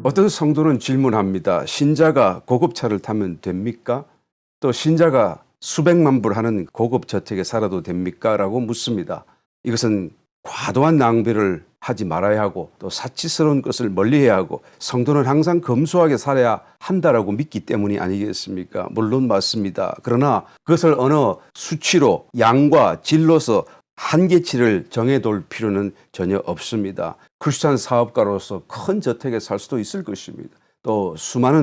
어떤 성도는 질문합니다. 신자가 고급차를 타면 됩니까? 또 신자가 수백만 불 하는 고급 저택에 살아도 됩니까? 라고 묻습니다. 이것은 과도한 낭비를 하지 말아야 하고 또 사치스러운 것을 멀리해야 하고 성도는 항상 검소하게 살아야 한다라고 믿기 때문이 아니겠습니까? 물론 맞습니다. 그러나 그것을 어느 수치로 양과 질로서 한계치를 정해둘 필요는 전혀 없습니다. 크리스찬 사업가로서 큰 저택에 살 수도 있을 것입니다. 또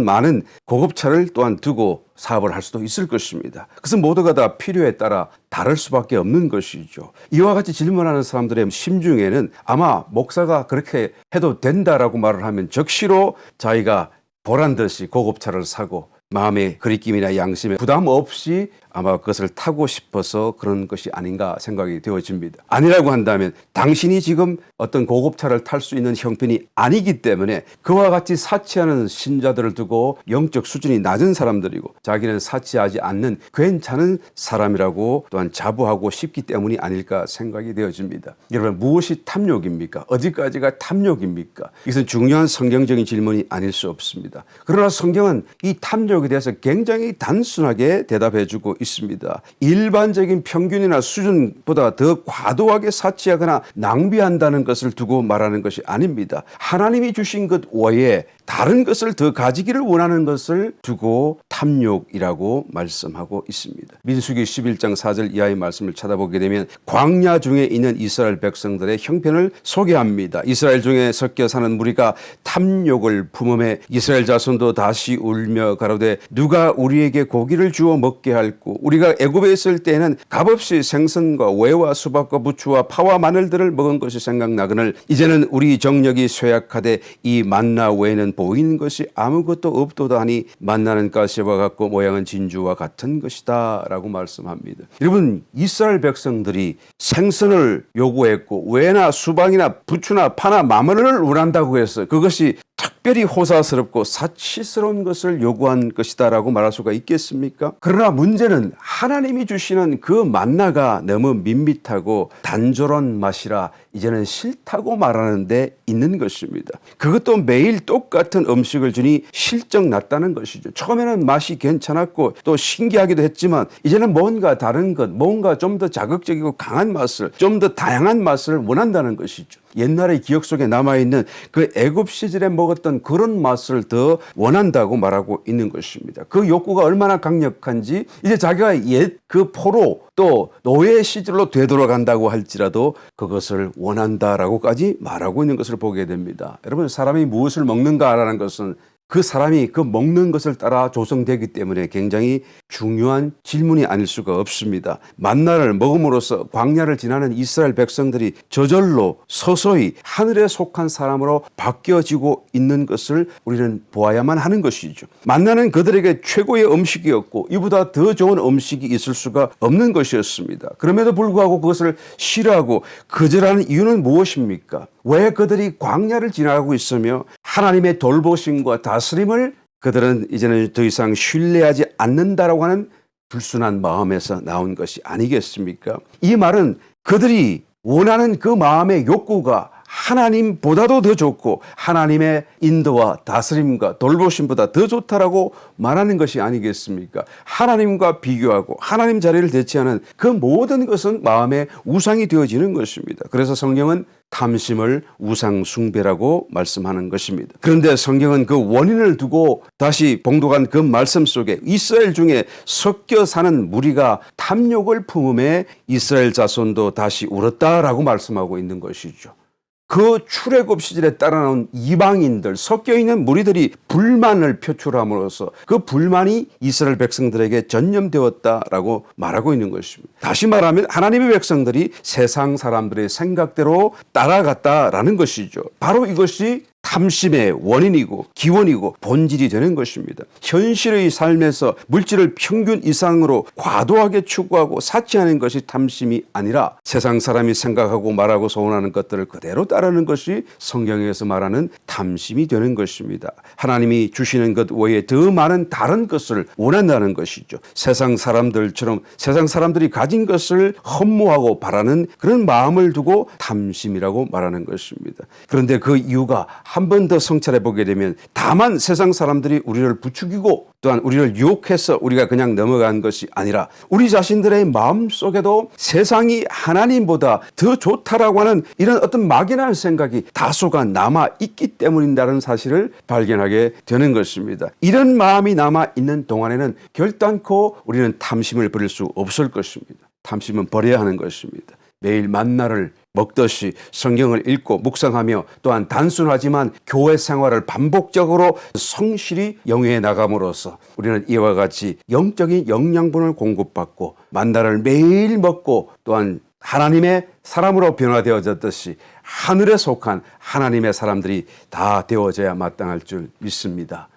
많은 고급차를 또한 두고 사업을 할 수도 있을 것입니다. 그래서 모두가 다 필요에 따라 다를 수밖에 없는 것이죠. 이와 같이 질문하는 사람들의 심중에는 아마 목사가 그렇게 해도 된다라고 말을 하면 적시로 자기가 보란 듯이 고급차를 사고 마음의 그리낌이나 양심에 부담 없이 아마 그것을 타고 싶어서 그런 것이 아닌가 생각이 되어집니다. 아니라고 한다면 당신이 지금 어떤 고급차를 탈 수 있는 형편이 아니기 때문에 그와 같이 사치하는 신자들을 두고 영적 수준이 낮은 사람들이고 자기는 사치하지 않는 괜찮은 사람이라고 또한 자부하고 싶기 때문이 아닐까 생각이 되어집니다. 여러분, 무엇이 탐욕입니까? 어디까지가 탐욕입니까? 이것은 중요한 성경적인 질문이 아닐 수 없습니다. 그러나 성경은 이 탐욕에 대해서 굉장히 단순하게 대답해주고 있습니다. 일반적인 평균이나 수준보다 더 과도하게 사치하거나 낭비한다는 것을 두고 말하는 것이 아닙니다. 하나님이 주신 것 외에 다른 것을 더 가지기를 원하는 것을 두고 탐욕이라고 말씀하고 있습니다. 민수기 11장 4절 이하의 말씀을 찾아보게 되면 광야 중에 있는 이스라엘 백성들의 형편을 소개합니다. 이스라엘 중에 섞여 사는 무리가 탐욕을 품음에 이스라엘 자손도 다시 울며 가로되 누가 우리에게 고기를 주어 먹게 할꼬 우리가 애굽에 있을 때에는 값없이 생선과 외와 수박과 부추와 파와 마늘들을 먹은 것이 생각나거늘 이제는 우리 정력이 쇠약하되 이 만나 외에는 보이는 것이 아무것도 없도다 하니 만나는 가시와 같고 모양은 진주와 같은 것이다 라고 말씀합니다. 여러분, 이스라엘 백성들이 생선을 요구했고 외나 수박이나 부추나 파나 마늘을 원한다고 해서 그것이 특별히 호사스럽고 사치스러운 것을 요구한 것이다 라고 말할 수가 있겠습니까? 그러나 문제는 하나님이 주시는 그 만나가 너무 밋밋하고 단조로운 맛이라 이제는 싫다고 말하는 데 있는 것입니다. 그것도 매일 똑같은 음식을 주니 실적 났다는 것이죠. 처음에는 맛이 괜찮았고 또 신기하기도 했지만 이제는 뭔가 다른 것, 뭔가 좀 더 자극적이고 강한 맛을, 좀 더 다양한 맛을 원한다는 것이죠. 옛날의 기억 속에 남아있는 그 애굽 시절에 먹었던 그런 맛을 더 원한다고 말하고 있는 것입니다. 그 욕구가 얼마나 강력한지 이제 자기가 옛 그 포로 또 노예 시절로 되돌아간다고 할지라도 그것을 원한다라고까지 말하고 있는 것을 보게 됩니다. 여러분, 사람이 무엇을 먹는가라는 것은 그 사람이 그 먹는 것을 따라 조성되기 때문에 굉장히 중요한 질문이 아닐 수가 없습니다. 만나를 먹음으로써 광야를 지나는 이스라엘 백성들이 저절로 서서히 하늘에 속한 사람으로 바뀌어지고 있는 것을 우리는 보아야만 하는 것이죠. 만나는 그들에게 최고의 음식이었고 이보다 더 좋은 음식이 있을 수가 없는 것이었습니다. 그럼에도 불구하고 그것을 싫어하고 거절하는 이유는 무엇입니까? 왜 그들이 광야를 지나가고 있으며 하나님의 돌보심과 다스림을 그들은 이제는 더 이상 신뢰하지 않는다라고 하는 불순한 마음에서 나온 것이 아니겠습니까? 이 말은 그들이 원하는 그 마음의 욕구가 하나님보다도 더 좋고 하나님의 인도와 다스림과 돌보심보다 더 좋다라고 말하는 것이 아니겠습니까? 하나님과 비교하고 하나님 자리를 대체하는 그 모든 것은 마음의 우상이 되어지는 것입니다. 그래서 성경은 탐심을 우상 숭배라고 말씀하는 것입니다. 그런데 성경은 그 원인을 두고 다시 봉독한 그 말씀 속에 이스라엘 중에 섞여 사는 무리가 탐욕을 품음에 이스라엘 자손도 다시 울었다라고 말씀하고 있는 것이죠. 그 출애굽 시절에 따라 나온 이방인들 섞여 있는 무리들이 불만을 표출함으로써 그 불만이 이스라엘 백성들에게 전염되었다라고 말하고 있는 것입니다. 다시 말하면 하나님의 백성들이 세상 사람들의 생각대로 따라갔다라는 것이죠. 바로 이것이 탐심의 원인이고 기원이고 본질이 되는 것입니다. 현실의 삶에서 물질을 평균 이상으로 과도하게 추구하고 사치하는 것이 탐심이 아니라 세상 사람이 생각하고 말하고 소원하는 것들을 그대로 따르는 것이 성경에서 말하는 탐심이 되는 것입니다. 하나님이 주시는 것 외에 더 많은 다른 것을 원한다는 것이죠. 세상 사람들처럼 세상 사람들이 가진 것을 흠모하고 바라는 그런 마음을 두고 탐심이라고 말하는 것입니다. 그런데 그 이유가 한 번 더 성찰해 보게 되면 다만 세상 사람들이 우리를 부추기고 또한 우리를 유혹해서 우리가 그냥 넘어간 것이 아니라 우리 자신들의 마음 속에도 세상이 하나님보다 더 좋다라고 하는 이런 어떤 막연한 생각이 다소가 남아 있기 때문이라는 사실을 발견하게 되는 것입니다. 이런 마음이 남아 있는 동안에는 결단코 우리는 탐심을 버릴 수 없을 것입니다. 탐심은 버려야 하는 것입니다. 매일 만나를 먹듯이 성경을 읽고 묵상하며 또한 단순하지만 교회 생활을 반복적으로 성실히 영위해 나감으로써 우리는 이와 같이 영적인 영양분을 공급받고 만나를 매일 먹고 또한 하나님의 사람으로 변화되어졌듯이 하늘에 속한 하나님의 사람들이 다 되어져야 마땅할 줄 믿습니다.